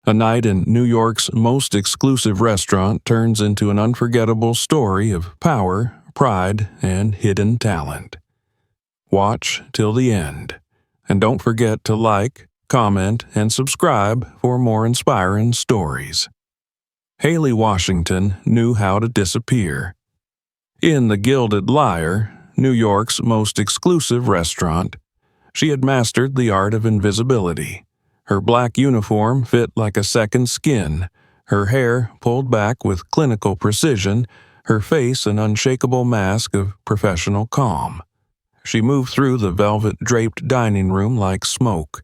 A night in New York's most exclusive restaurant turns into an unforgettable story of power, pride, and hidden talent. Watch till the end. And don't forget to like, comment, and subscribe for more inspiring stories. Haley Washington knew how to disappear. In the Gilded Lyre, New York's most exclusive restaurant, she had mastered the art of invisibility. Her black uniform fit like a second skin, her hair pulled back with clinical precision, her face an unshakable mask of professional calm. She moved through the velvet-draped dining room like smoke,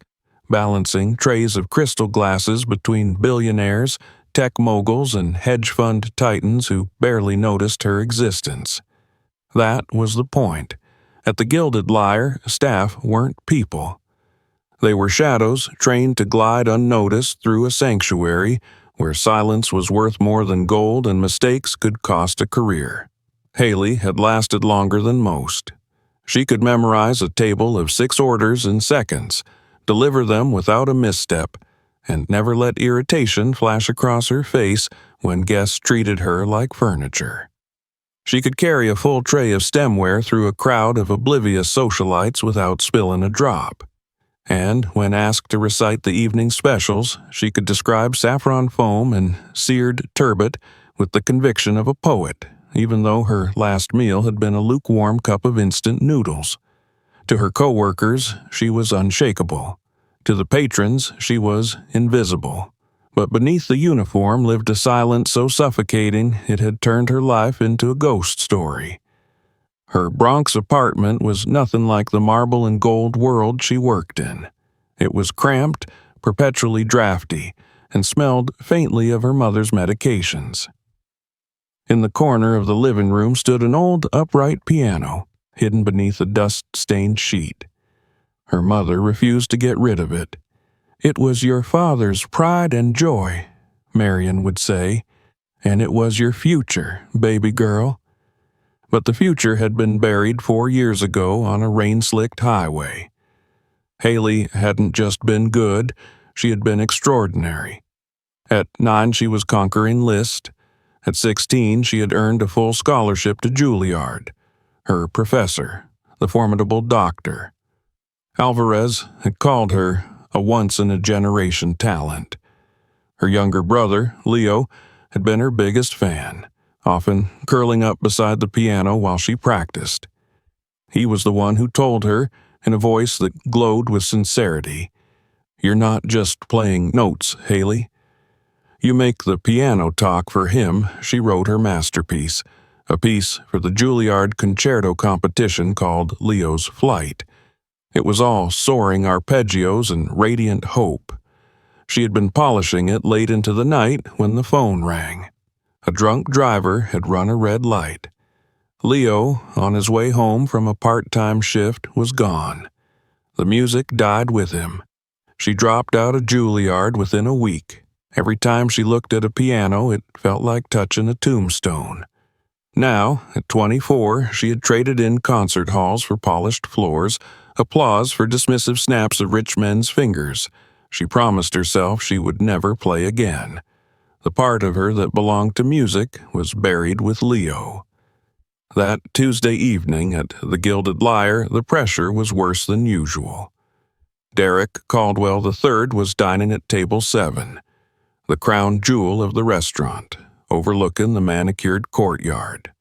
balancing trays of crystal glasses between billionaires, tech moguls, and hedge fund titans who barely noticed her existence. That was the point. At the Gilded Lyre, staff weren't people. They were shadows trained to glide unnoticed through a sanctuary where silence was worth more than gold and mistakes could cost a career. Haley had lasted longer than most. She could memorize a table of 6 orders in seconds, deliver them without a misstep, and never let irritation flash across her face when guests treated her like furniture. She could carry a full tray of stemware through a crowd of oblivious socialites without spilling a drop. And when asked to recite the evening specials, she could describe saffron foam and seared turbot with the conviction of a poet, even though her last meal had been a lukewarm cup of instant noodles. To her coworkers, she was unshakable. To the patrons, she was invisible. But beneath the uniform lived a silence so suffocating it had turned her life into a ghost story. Her Bronx apartment was nothing like the marble and gold world she worked in. It was cramped, perpetually drafty, and smelled faintly of her mother's medications. In the corner of the living room stood an old upright piano, hidden beneath a dust-stained sheet. Her mother refused to get rid of it. "It was your father's pride and joy," Marion would say, "and it was your future, baby girl." But the future had been buried 4 years ago on a rain-slicked highway. Haley hadn't just been good, she had been extraordinary. At 9, she was conquering Liszt. At 16, she had earned a full scholarship to Juilliard. Her professor, the formidable doctor. Alvarez had called her a once-in-a-generation talent. Her younger brother, Leo, had been her biggest fan, often curling up beside the piano while she practiced. He was the one who told her, in a voice that glowed with sincerity, "You're not just playing notes, Haley. You make the piano talk for him." She wrote her masterpiece, a piece for the Juilliard concerto competition called Leo's Flight. It was all soaring arpeggios and radiant hope. She had been polishing it late into the night when the phone rang. A drunk driver had run a red light. Leo, on his way home from a part-time shift, was gone. The music died with him. She dropped out of Juilliard within a week. Every time she looked at a piano, it felt like touching a tombstone. Now, at 24, she had traded in concert halls for polished floors, applause for dismissive snaps of rich men's fingers. She promised herself she would never play again. The part of her that belonged to music was buried with Leo. That Tuesday evening at the Gilded Lyre, the pressure was worse than usual. Derek Caldwell III was dining at table 7, the crown jewel of the restaurant, overlooking the manicured courtyard.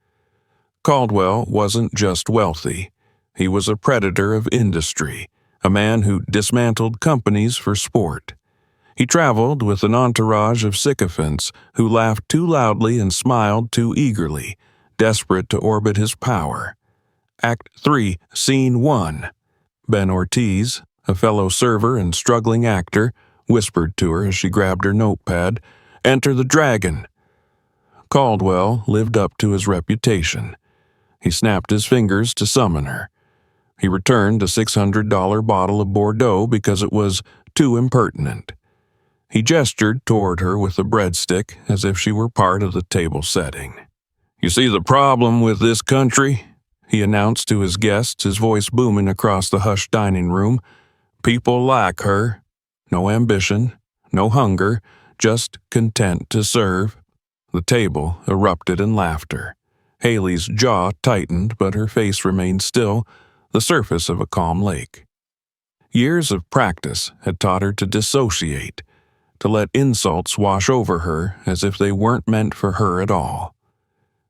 Caldwell wasn't just wealthy. He was a predator of industry, a man who dismantled companies for sport. He traveled with an entourage of sycophants who laughed too loudly and smiled too eagerly, desperate to orbit his power. Act 3, Scene 1. Ben Ortiz, a fellow server and struggling actor, whispered to her as she grabbed her notepad, "Enter the dragon." Caldwell lived up to his reputation. He snapped his fingers to summon her. He returned a $600 bottle of Bordeaux because it was too impertinent. He gestured toward her with a breadstick as if she were part of the table setting. "You see the problem with this country?" he announced to his guests, his voice booming across the hushed dining room. "People like her. No ambition, no hunger, just content to serve. The table erupted in laughter. Haley's jaw tightened, but her face remained still, the surface of a calm lake. Years of practice had taught her to dissociate, to let insults wash over her as if they weren't meant for her at all.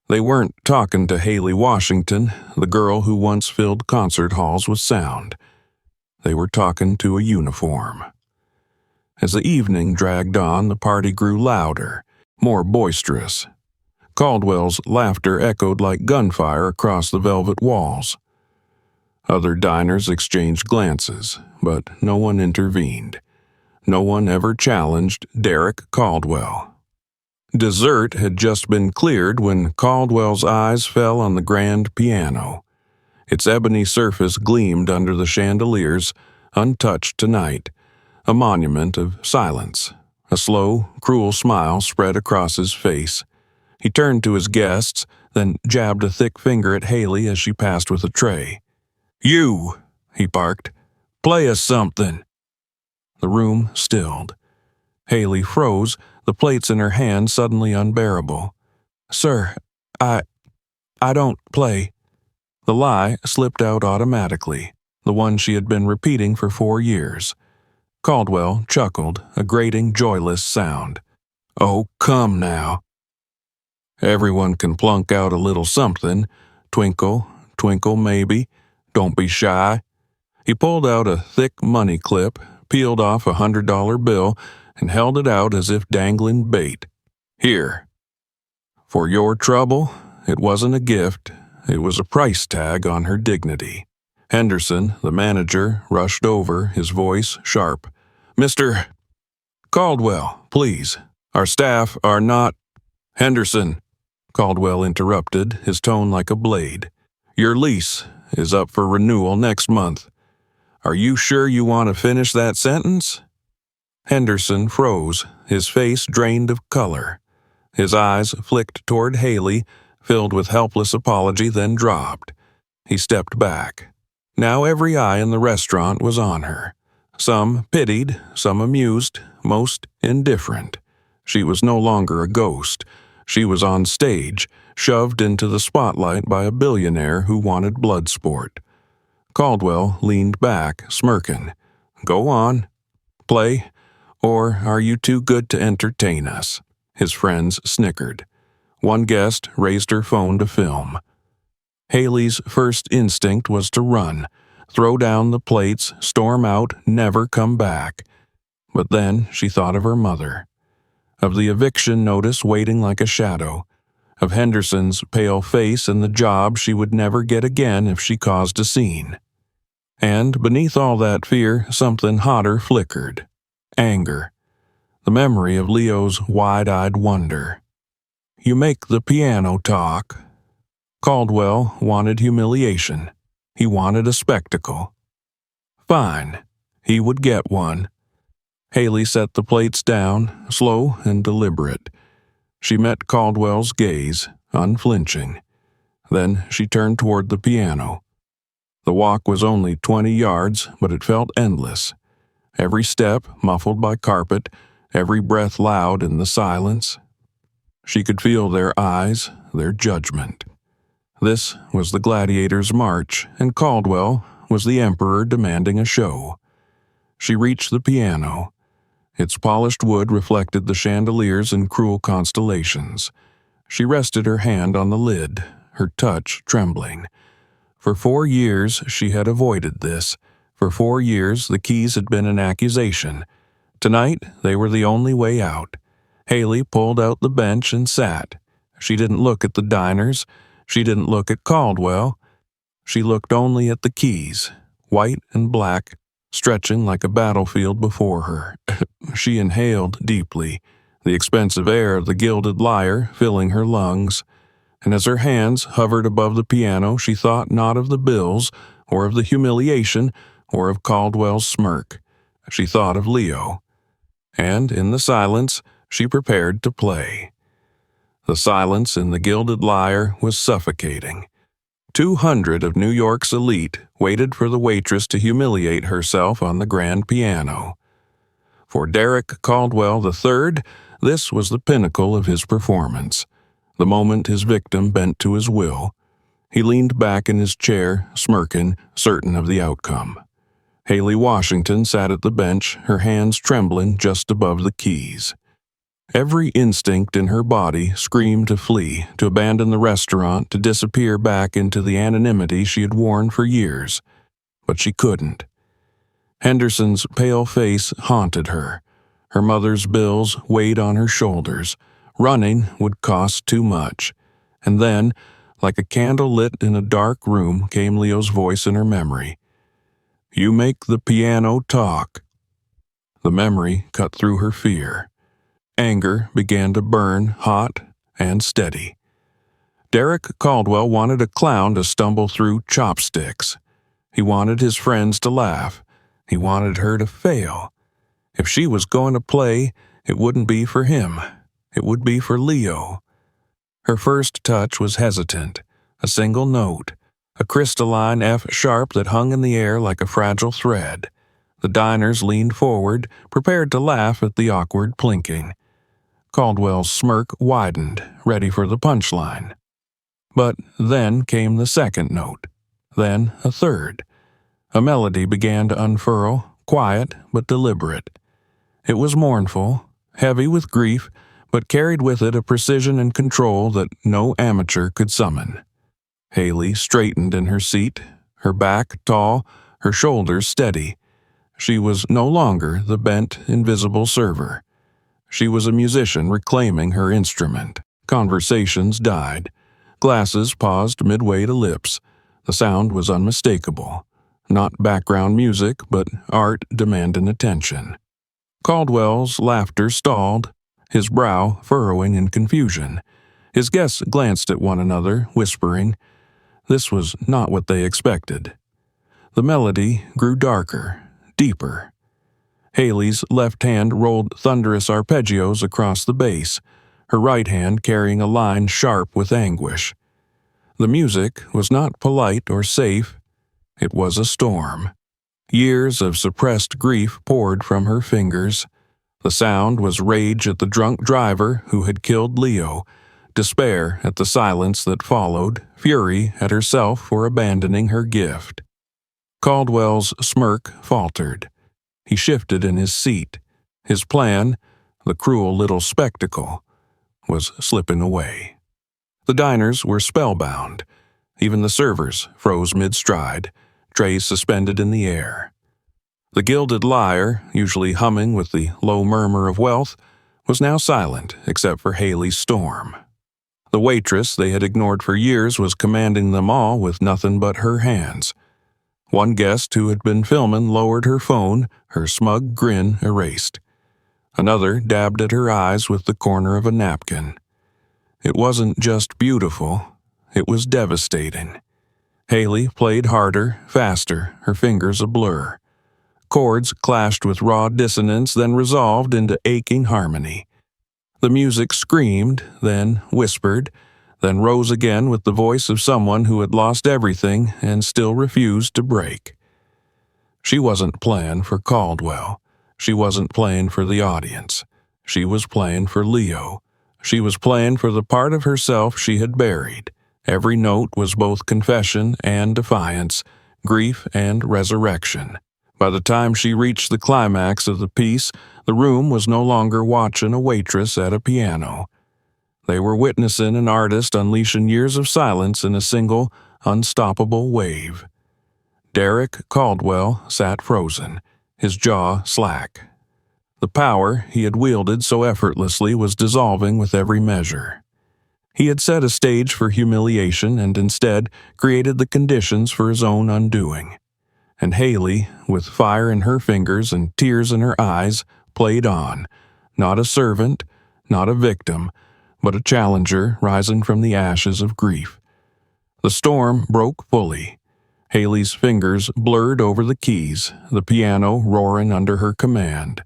They weren't talking to Haley Washington, the girl who once filled concert halls with sound. They were talking to a uniform. As the evening dragged on, the party grew louder, more boisterous. Caldwell's laughter echoed like gunfire across the velvet walls. Other diners exchanged glances, but no one intervened. No one ever challenged Derek Caldwell. Dessert had just been cleared when Caldwell's eyes fell on the grand piano. Its ebony surface gleamed under the chandeliers, untouched tonight, a monument of silence. A slow, cruel smile spread across his face. He turned to his guests, then jabbed a thick finger at Haley as she passed with a tray. "You," he barked, "play us something." The room stilled. Haley froze, the plates in her hand suddenly unbearable. "Sir, I don't play." The lie slipped out automatically, the one she had been repeating for 4 years. Caldwell chuckled, a grating, joyless sound. "Oh, come now." "Everyone can plunk out a little something. Twinkle, twinkle maybe. Don't be shy." He pulled out a thick money clip, peeled off a $100 bill, and held it out as if dangling bait. "Here." For your trouble, it wasn't a gift, it was a price tag on her dignity. Henderson, the manager, rushed over, his voice sharp. "Mr. Caldwell, please. Our staff are not—" "Henderson," Caldwell interrupted, his tone like a blade. "Your lease is up for renewal next month. Are you sure you want to finish that sentence?" Henderson froze, his face drained of color. His eyes flicked toward Haley, filled with helpless apology, then dropped. He stepped back. Now every eye in the restaurant was on her. Some pitied, some amused, most indifferent. She was no longer a ghost. She was on stage, shoved into the spotlight by a billionaire who wanted blood sport. Caldwell leaned back, smirking. "Go on. Play. Or are you too good to entertain us?" His friends snickered. One guest raised her phone to film. Haley's first instinct was to run, throw down the plates, storm out, never come back. But then she thought of her mother, of the eviction notice waiting like a shadow, of Henderson's pale face and the job she would never get again if she caused a scene. And beneath all that fear, something hotter flickered. Anger. The memory of Leo's wide-eyed wonder. "You make the piano talk." Caldwell wanted humiliation. He wanted a spectacle. Fine. He would get one. Haley set the plates down, slow and deliberate. She met Caldwell's gaze, unflinching. Then she turned toward the piano. The walk was only 20 yards, but it felt endless. Every step muffled by carpet, every breath loud in the silence. She could feel their eyes, their judgment. This was the gladiator's march, and Caldwell was the emperor demanding a show. She reached the piano. Its polished wood reflected the chandeliers in cruel constellations. She rested her hand on the lid, her touch trembling. For 4 years she had avoided this. For 4 years the keys had been an accusation. Tonight they were the only way out. Haley pulled out the bench and sat. She didn't look at the diners. She didn't look at Caldwell. She looked only at the keys, white and black, stretching like a battlefield before her. She inhaled deeply, the expensive air of the gilded lyre filling her lungs, and as her hands hovered above the piano she thought not of the bills, or of the humiliation, or of Caldwell's smirk. She thought of Leo. And in the silence she prepared to play. The silence in the gilded lyre was suffocating. 200 of New York's elite waited for the waitress to humiliate herself on the grand piano. For Derek Caldwell III, this was the pinnacle of his performance. The moment his victim bent to his will, he leaned back in his chair, smirking, certain of the outcome. Haley Washington sat at the bench, her hands trembling just above the keys. Every instinct in her body screamed to flee, to abandon the restaurant, to disappear back into the anonymity she had worn for years. But she couldn't. Henderson's pale face haunted her. Her mother's bills weighed on her shoulders. Running would cost too much. And then, like a candle lit in a dark room, came Leo's voice in her memory. "You make the piano talk." The memory cut through her fear. Anger began to burn, hot and steady. Derek Caldwell wanted a clown to stumble through chopsticks. He wanted his friends to laugh. He wanted her to fail. If she was going to play, it wouldn't be for him. It would be for Leo. Her first touch was hesitant, a single note, a crystalline F sharp that hung in the air like a fragile thread. The diners leaned forward, prepared to laugh at the awkward plinking. Caldwell's smirk widened, ready for the punchline. But then came the second note, then a third. A melody began to unfurl, quiet but deliberate. It was mournful, heavy with grief, but carried with it a precision and control that no amateur could summon. Haley straightened in her seat, her back tall, her shoulders steady. She was no longer the bent, invisible server. She was a musician reclaiming her instrument. Conversations died. Glasses paused midway to lips. The sound was unmistakable. Not background music, but art demanding attention. Caldwell's laughter stalled, his brow furrowing in confusion. His guests glanced at one another, whispering. This was not what they expected. The melody grew darker, deeper. Haley's left hand rolled thunderous arpeggios across the bass, her right hand carrying a line sharp with anguish. The music was not polite or safe. It was a storm. Years of suppressed grief poured from her fingers. The sound was rage at the drunk driver who had killed Leo, despair at the silence that followed, fury at herself for abandoning her gift. Caldwell's smirk faltered. He shifted in his seat. His plan, the cruel little spectacle, was slipping away. The diners were spellbound. Even the servers froze mid-stride, trays suspended in the air. The gilded lyre, usually humming with the low murmur of wealth, was now silent except for Haley's storm. The waitress they had ignored for years was commanding them all with nothing but her hands. One guest who had been filming lowered her phone, her smug grin erased. Another dabbed at her eyes with the corner of a napkin. It wasn't just beautiful, it was devastating. Haley played harder, faster, her fingers a blur. Chords clashed with raw dissonance, then resolved into aching harmony. The music screamed, then whispered, then rose again with the voice of someone who had lost everything and still refused to break. She wasn't playing for Caldwell. She wasn't playing for the audience. She was playing for Leo. She was playing for the part of herself she had buried. Every note was both confession and defiance, grief and resurrection. By the time she reached the climax of the piece, the room was no longer watching a waitress at a piano. They were witnessing an artist unleashing years of silence in a single, unstoppable wave. Derek Caldwell sat frozen, his jaw slack. The power he had wielded so effortlessly was dissolving with every measure. He had set a stage for humiliation and instead created the conditions for his own undoing. And Haley, with fire in her fingers and tears in her eyes, played on, not a servant, not a victim, but a challenger rising from the ashes of grief. The storm broke fully. Haley's fingers blurred over the keys, the piano roaring under her command.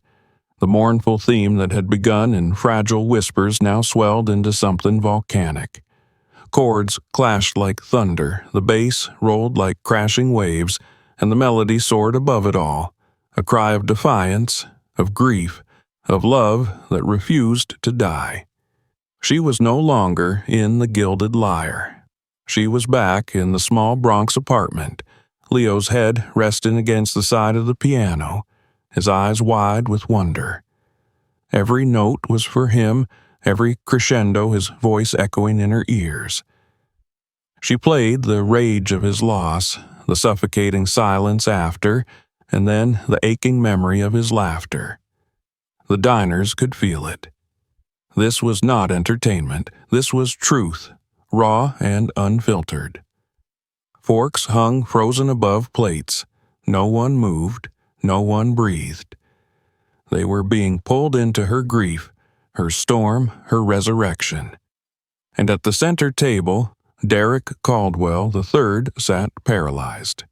The mournful theme that had begun in fragile whispers now swelled into something volcanic. Chords clashed like thunder, the bass rolled like crashing waves, and the melody soared above it all, a cry of defiance, of grief, of love that refused to die. She was no longer in the Gilded Lyre. She was back in the small Bronx apartment, Leo's head resting against the side of the piano, his eyes wide with wonder. Every note was for him, every crescendo his voice echoing in her ears. She played the rage of his loss, the suffocating silence after, and then the aching memory of his laughter. The diners could feel it. This was not entertainment. This was truth, raw and unfiltered. Forks hung frozen above plates. No one moved. No one breathed. They were being pulled into her grief, her storm, her resurrection. And at the center table, Derek Caldwell III sat paralyzed.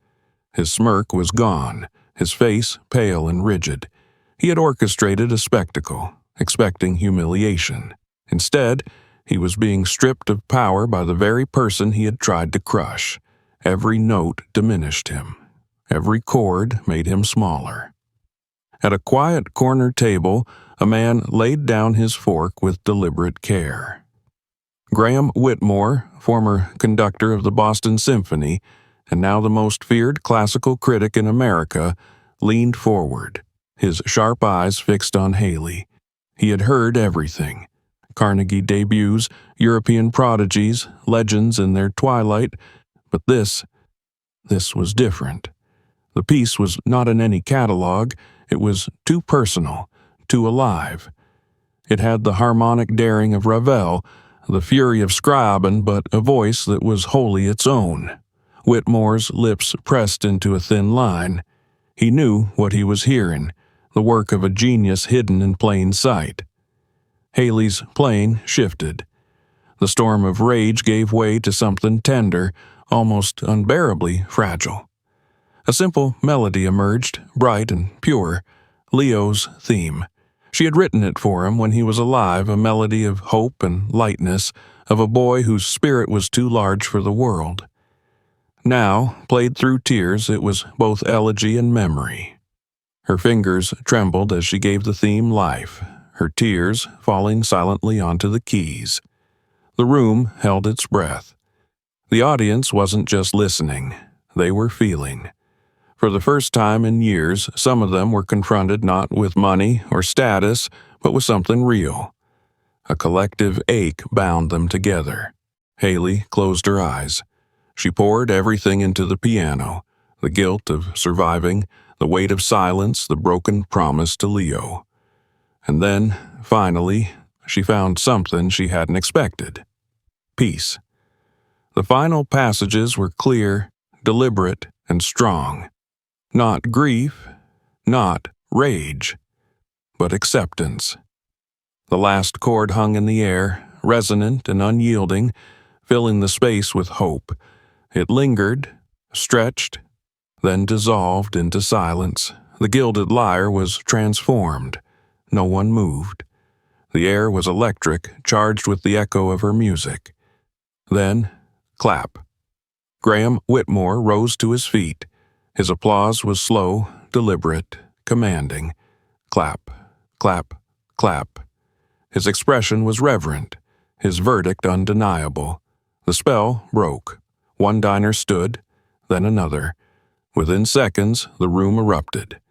His smirk was gone, his face pale and rigid. He had orchestrated a spectacle, expecting humiliation. Instead, he was being stripped of power by the very person he had tried to crush. Every note diminished him. Every chord made him smaller. At a quiet corner table, a man laid down his fork with deliberate care. Graham Whitmore, former conductor of the Boston Symphony, and now the most feared classical critic in America, leaned forward, his sharp eyes fixed on Haley. He had heard everything. Carnegie debuts, European prodigies, legends in their twilight, but this was different. The piece was not in any catalog. It was too personal, too alive. It had the harmonic daring of Ravel, the fury of Scriabin, but a voice that was wholly its own. Whitmore's lips pressed into a thin line. He knew what he was hearing, the work of a genius hidden in plain sight. Haley's playing shifted. The storm of rage gave way to something tender, almost unbearably fragile. A simple melody emerged, bright and pure, Leo's theme. She had written it for him when he was alive, a melody of hope and lightness, of a boy whose spirit was too large for the world. Now, played through tears, it was both elegy and memory. Her fingers trembled as she gave the theme life, her tears falling silently onto the keys. The room held its breath. The audience wasn't just listening, they were feeling. For the first time in years, some of them were confronted not with money or status, but with something real. A collective ache bound them together. Haley closed her eyes. She poured everything into the piano, the guilt of surviving, the weight of silence, the broken promise to Leo. And then, finally, she found something she hadn't expected. Peace. The final passages were clear, deliberate, and strong. Not grief, not rage, but acceptance. The last chord hung in the air, resonant and unyielding, filling the space with hope. It lingered, stretched, then dissolved into silence. The Gilded Lyre was transformed. No one moved. The air was electric, charged with the echo of her music. Then, clap. Graham Whitmore rose to his feet. His applause was slow, deliberate, commanding. Clap, clap, clap. His expression was reverent, his verdict undeniable. The spell broke. One diner stood, then another. Within seconds, the room erupted.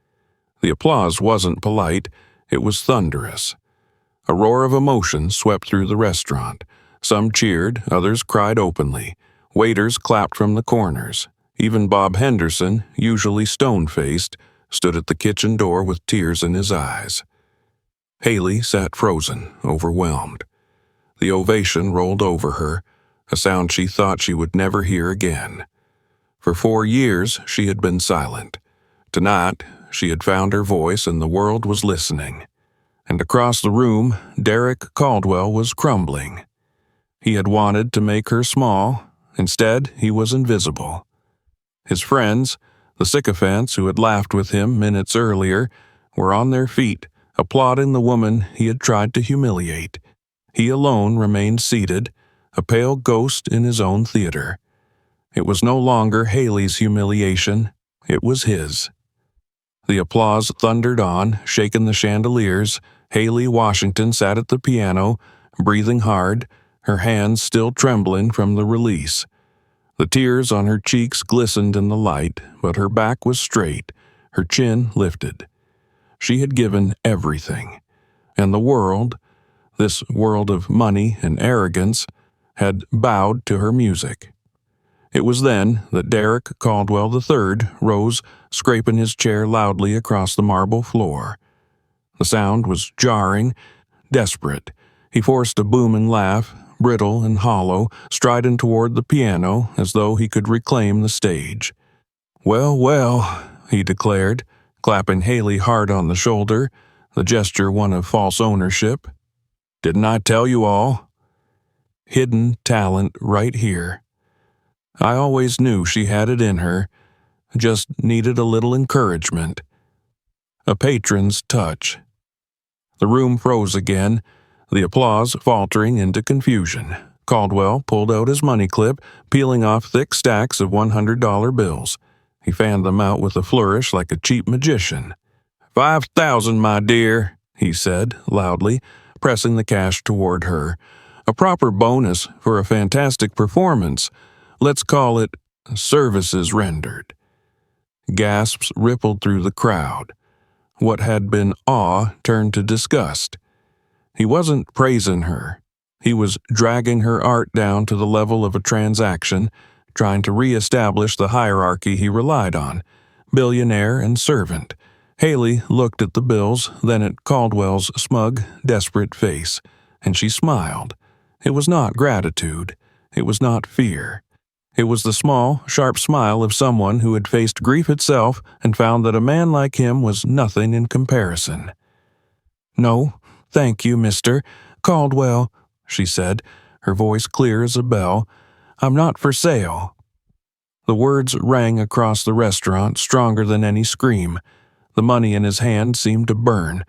The applause wasn't polite, it was thunderous. A roar of emotion swept through the restaurant. Some cheered, others cried openly. Waiters clapped from the corners. Even Bob Henderson, usually stone-faced, stood at the kitchen door with tears in his eyes. Haley sat frozen, overwhelmed. The ovation rolled over her, a sound she thought she would never hear again. For 4 years, she had been silent. Tonight, she had found her voice and the world was listening. And across the room, Derek Caldwell was crumbling. He had wanted to make her small. Instead, he was invisible. His friends, the sycophants who had laughed with him minutes earlier, were on their feet, applauding the woman he had tried to humiliate. He alone remained seated, a pale ghost in his own theater. It was no longer Haley's humiliation, it was his. The applause thundered on, shaking the chandeliers. Haley Washington sat at the piano, breathing hard, her hands still trembling from the release. The tears on her cheeks glistened in the light, but her back was straight, her chin lifted. She had given everything, and the world, this world of money and arrogance, had bowed to her music. It was then that Derek Caldwell III rose, scraping his chair loudly across the marble floor. The sound was jarring, desperate. He forced a booming laugh, brittle and hollow, striding toward the piano as though he could reclaim the stage. "Well, well," he declared, clapping Haley hard on the shoulder, the gesture one of false ownership. "Didn't I tell you all? Hidden talent right here. I always knew she had it in her, just needed a little encouragement. A patron's touch." The room froze again, the applause faltering into confusion. Caldwell pulled out his money clip, peeling off thick stacks of $100 bills. He fanned them out with a flourish like a cheap magician. "5,000, my dear," he said loudly, pressing the cash toward her. "A proper bonus for a fantastic performance. Let's call it services rendered." Gasps rippled through the crowd. What had been awe turned to disgust. He wasn't praising her. He was dragging her art down to the level of a transaction, trying to re-establish the hierarchy he relied on, billionaire and servant. Haley looked at the bills, then at Caldwell's smug, desperate face, and she smiled. It was not gratitude. It was not fear. It was the small, sharp smile of someone who had faced grief itself and found that a man like him was nothing in comparison. "No, thank you, Mr. Caldwell," she said, her voice clear as a bell. "I'm not for sale." The words rang across the restaurant stronger than any scream. The money in his hand seemed to burn.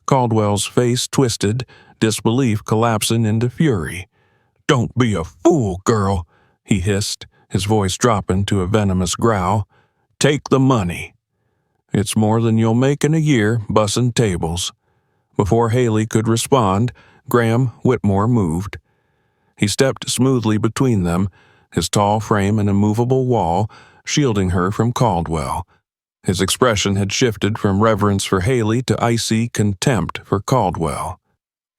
Caldwell's face twisted, disbelief collapsing into fury. "Don't be a fool, girl," he hissed, his voice dropping to a venomous growl. "Take the money. It's more than you'll make in a year bussin' tables." Before Haley could respond, Graham Whitmore moved. He stepped smoothly between them, his tall frame an immovable wall, shielding her from Caldwell. His expression had shifted from reverence for Haley to icy contempt for Caldwell.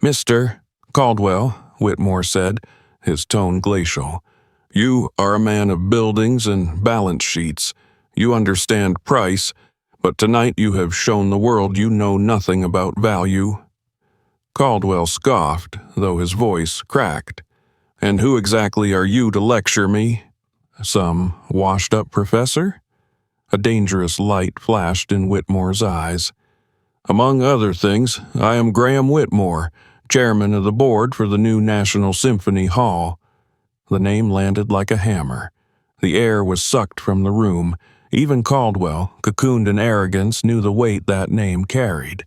"Mr. Caldwell," Whitmore said, his tone glacial, "you are a man of buildings and balance sheets. You understand price, but tonight you have shown the world you know nothing about value." Caldwell scoffed, though his voice cracked. "And who exactly are you to lecture me? Some washed-up professor?" A dangerous light flashed in Whitmore's eyes. "Among other things, I am Graham Whitmore, chairman of the board for the new National Symphony Hall." The name landed like a hammer. The air was sucked from the room. Even Caldwell, cocooned in arrogance, knew the weight that name carried.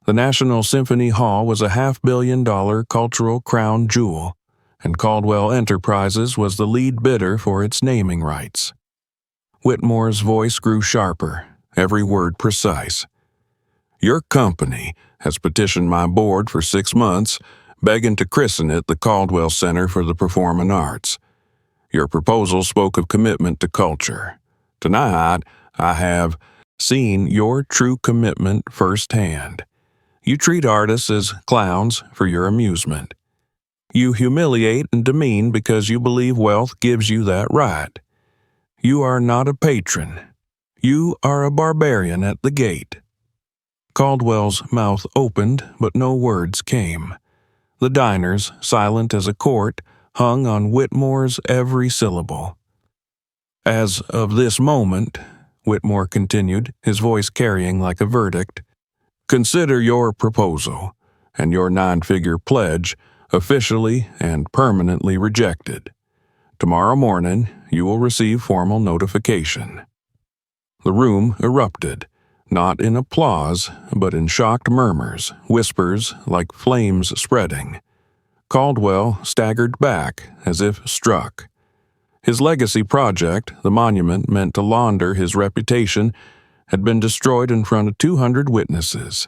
The National Symphony Hall was a $500 million cultural crown jewel, and Caldwell Enterprises was the lead bidder for its naming rights. Whitmore's voice grew sharper, every word precise. "Your company has petitioned my board for 6 months, begging to christen it the Caldwell Center for the Performing Arts. Your proposal spoke of commitment to culture. Tonight, I have seen your true commitment firsthand. You treat artists as clowns for your amusement. You humiliate and demean because you believe wealth gives you that right. You are not a patron. You are a barbarian at the gate." Caldwell's mouth opened, but no words came. The diners, silent as a court, hung on Whitmore's every syllable. "As of this moment," Whitmore continued, his voice carrying like a verdict, "consider your proposal and your 9-figure pledge officially and permanently rejected. Tomorrow morning, you will receive formal notification." The room erupted, not in applause, but in shocked murmurs, whispers like flames spreading. Caldwell staggered back, as if struck. His legacy project, the monument meant to launder his reputation, had been destroyed in front of 200 witnesses.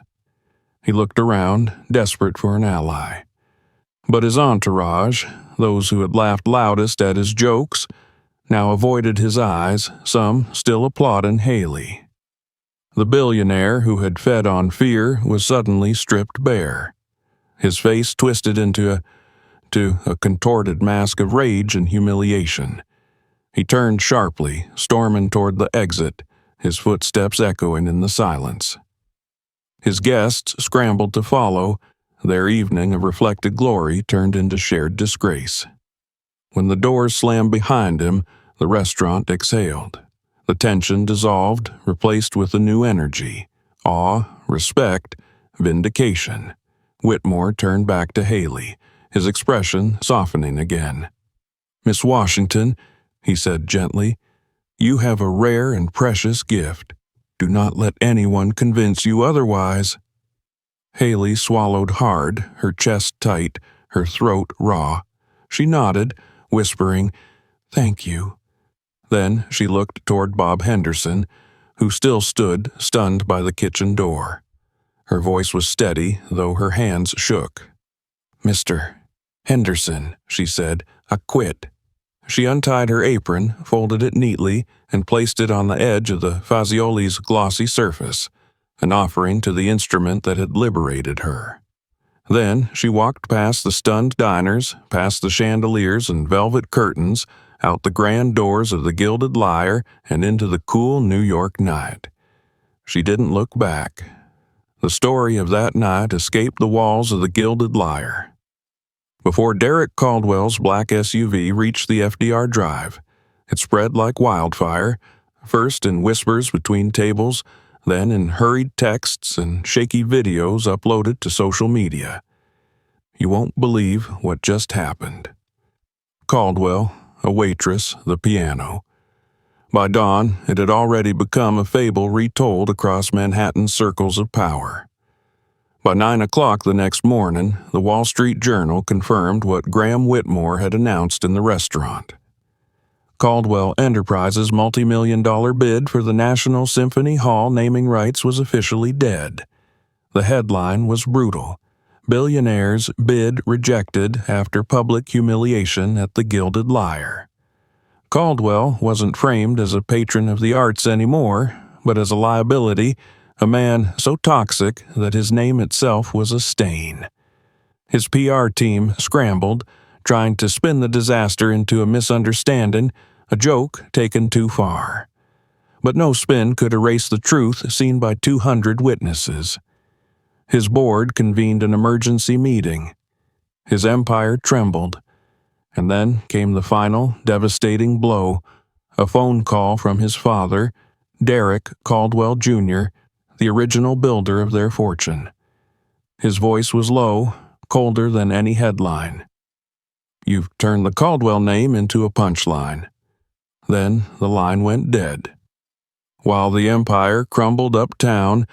He looked around, desperate for an ally. But his entourage, those who had laughed loudest at his jokes, now avoided his eyes, some still applauding Haley. The billionaire who had fed on fear was suddenly stripped bare. His face twisted into a contorted mask of rage and humiliation. He turned sharply, storming toward the exit, his footsteps echoing in the silence. His guests scrambled to follow. Their evening of reflected glory turned into shared disgrace. When the doors slammed behind him, the restaurant exhaled. The tension dissolved, replaced with a new energy: awe, respect, vindication. Whitmore turned back to Haley, his expression softening again. "Miss Washington," he said gently, "you have a rare and precious gift. Do not let anyone convince you otherwise." Haley swallowed hard, her chest tight, her throat raw. She nodded, whispering, "Thank you." Then she looked toward Bob Henderson, who still stood, stunned by the kitchen door. Her voice was steady, though her hands shook. "Mr. Henderson," she said, "I quit." She untied her apron, folded it neatly, and placed it on the edge of the Fazioli's glossy surface, an offering to the instrument that had liberated her. Then she walked past the stunned diners, past the chandeliers and velvet curtains, out the grand doors of the Gilded Lyre, and into the cool New York night. She didn't look back. The story of that night escaped the walls of the Gilded Lyre. Before Derek Caldwell's black SUV reached the FDR Drive, it spread like wildfire, first in whispers between tables, then in hurried texts and shaky videos uploaded to social media. You won't believe what just happened. Caldwell, a waitress, the piano. By dawn, it had already become a fable retold across Manhattan's circles of power. By 9 o'clock the next morning, the Wall Street Journal confirmed what Graham Whitmore had announced in the restaurant. Caldwell Enterprises' multi-million-dollar bid for the National Symphony Hall naming rights was officially dead. The headline was brutal: "Billionaire's bid rejected after public humiliation at the Gilded Lyre." Caldwell wasn't framed as a patron of the arts anymore, but as a liability, a man so toxic that his name itself was a stain. His PR team scrambled, trying to spin the disaster into a misunderstanding, a joke taken too far. But no spin could erase the truth seen by 200 witnesses. His board convened an emergency meeting. His empire trembled. And then came the final, devastating blow: a phone call from his father, Derek Caldwell Jr., the original builder of their fortune. His voice was low, colder than any headline. "You've turned the Caldwell name into a punchline." Then the line went dead. While the empire crumbled uptown,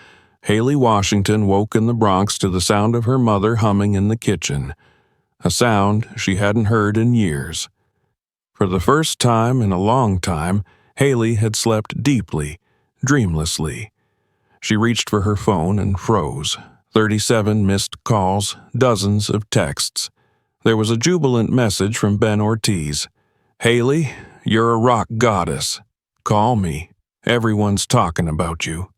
Haley Washington woke in the Bronx to the sound of her mother humming in the kitchen, a sound she hadn't heard in years. For the first time in a long time, Haley had slept deeply, dreamlessly. She reached for her phone and froze. 37 missed calls, dozens of texts. There was a jubilant message from Ben Ortiz. "Haley, you're a rock goddess. Call me. Everyone's talking about you."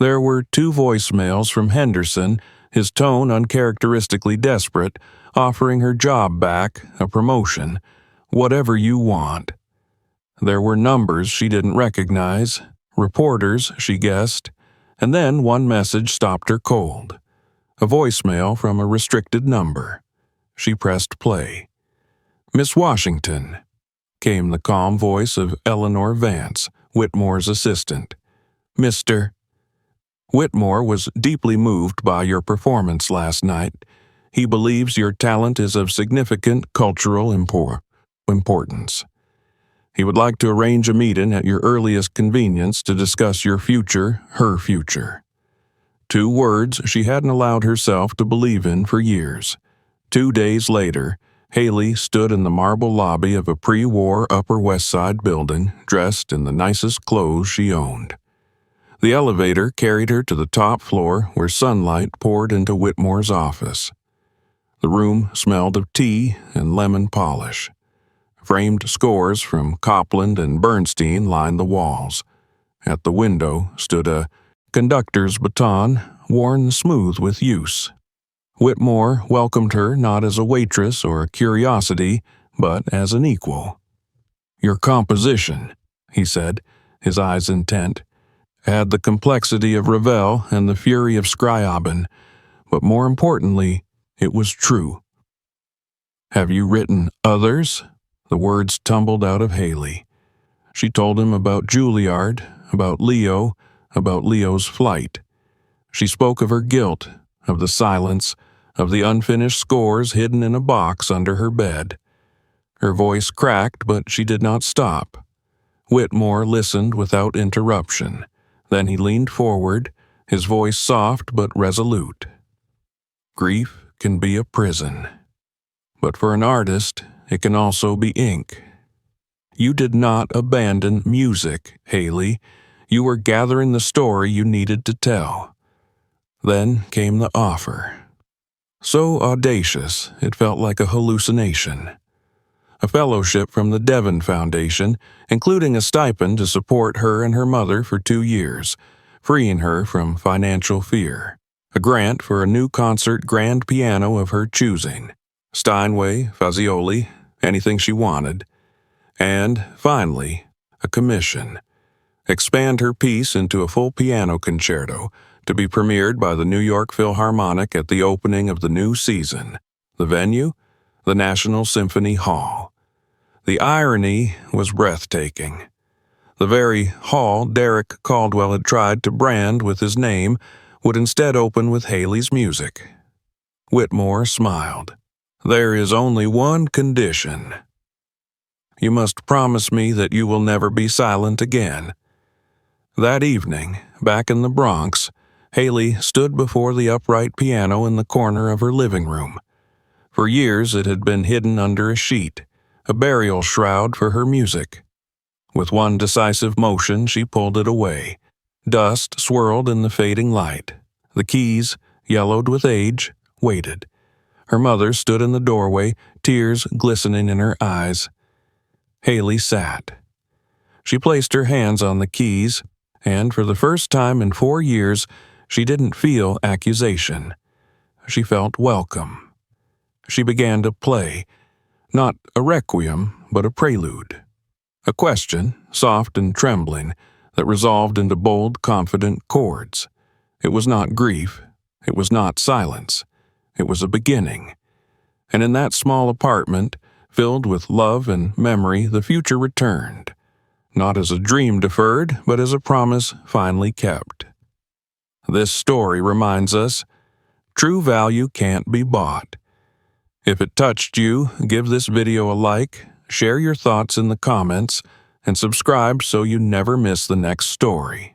There were 2 voicemails from Henderson, his tone uncharacteristically desperate, offering her job back, a promotion, whatever you want. There were numbers she didn't recognize, reporters, she guessed, and then one message stopped her cold. A voicemail from a restricted number. She pressed play. "Miss Washington," came the calm voice of Eleanor Vance, Whitmore's assistant. "Mr. Whitmore was deeply moved by your performance last night. He believes your talent is of significant cultural importance. He would like to arrange a meeting at your earliest convenience to discuss your future, her future." 2 words she hadn't allowed herself to believe in for years. 2 days later, Haley stood in the marble lobby of a pre-war Upper West Side building, dressed in the nicest clothes she owned. The elevator carried her to the top floor where sunlight poured into Whitmore's office. The room smelled of tea and lemon polish. Framed scores from Copland and Bernstein lined the walls. At the window stood a conductor's baton, worn smooth with use. Whitmore welcomed her not as a waitress or a curiosity, but as an equal. "Your composition," he said, his eyes intent, had the complexity of Ravel and the fury of Scriabin, but more importantly, it was true. "Have you written others?" The words tumbled out of Haley. She told him about Juilliard, about Leo, about Leo's flight. She spoke of her guilt, of the silence, of the unfinished scores hidden in a box under her bed. Her voice cracked, but she did not stop. Whitmore listened without interruption. Then he leaned forward, his voice soft but resolute. "Grief can be a prison. But for an artist, it can also be ink. You did not abandon music, Haley. You were gathering the story you needed to tell." Then came the offer. So audacious, it felt like a hallucination. A fellowship from the Devon Foundation, including a stipend to support her and her mother for 2 years, freeing her from financial fear. A grant for a new concert grand piano of her choosing. Steinway, Fazioli, anything she wanted. And, finally, a commission. Expand her piece into a full piano concerto to be premiered by the New York Philharmonic at the opening of the new season. The venue? The National Symphony Hall. The irony was breathtaking. The very hall Derek Caldwell had tried to brand with his name would instead open with Haley's music. Whitmore smiled. "There is only one condition. You must promise me that you will never be silent again." That evening, back in the Bronx, Haley stood before the upright piano in the corner of her living room. For years it had been hidden under a sheet, a burial shroud for her music. With one decisive motion she pulled it away. Dust swirled in the fading light. The keys, yellowed with age, waited. Her mother stood in the doorway, tears glistening in her eyes. Haley sat. She placed her hands on the keys, and for the first time in 4 years, she didn't feel accusation. She felt welcome. She began to play, not a requiem, but a prelude. A question, soft and trembling, that resolved into bold, confident chords. It was not grief. It was not silence. It was a beginning. And in that small apartment, filled with love and memory, the future returned. Not as a dream deferred, but as a promise finally kept. This story reminds us, true value can't be bought. If it touched you, give this video a like, share your thoughts in the comments, and subscribe so you never miss the next story.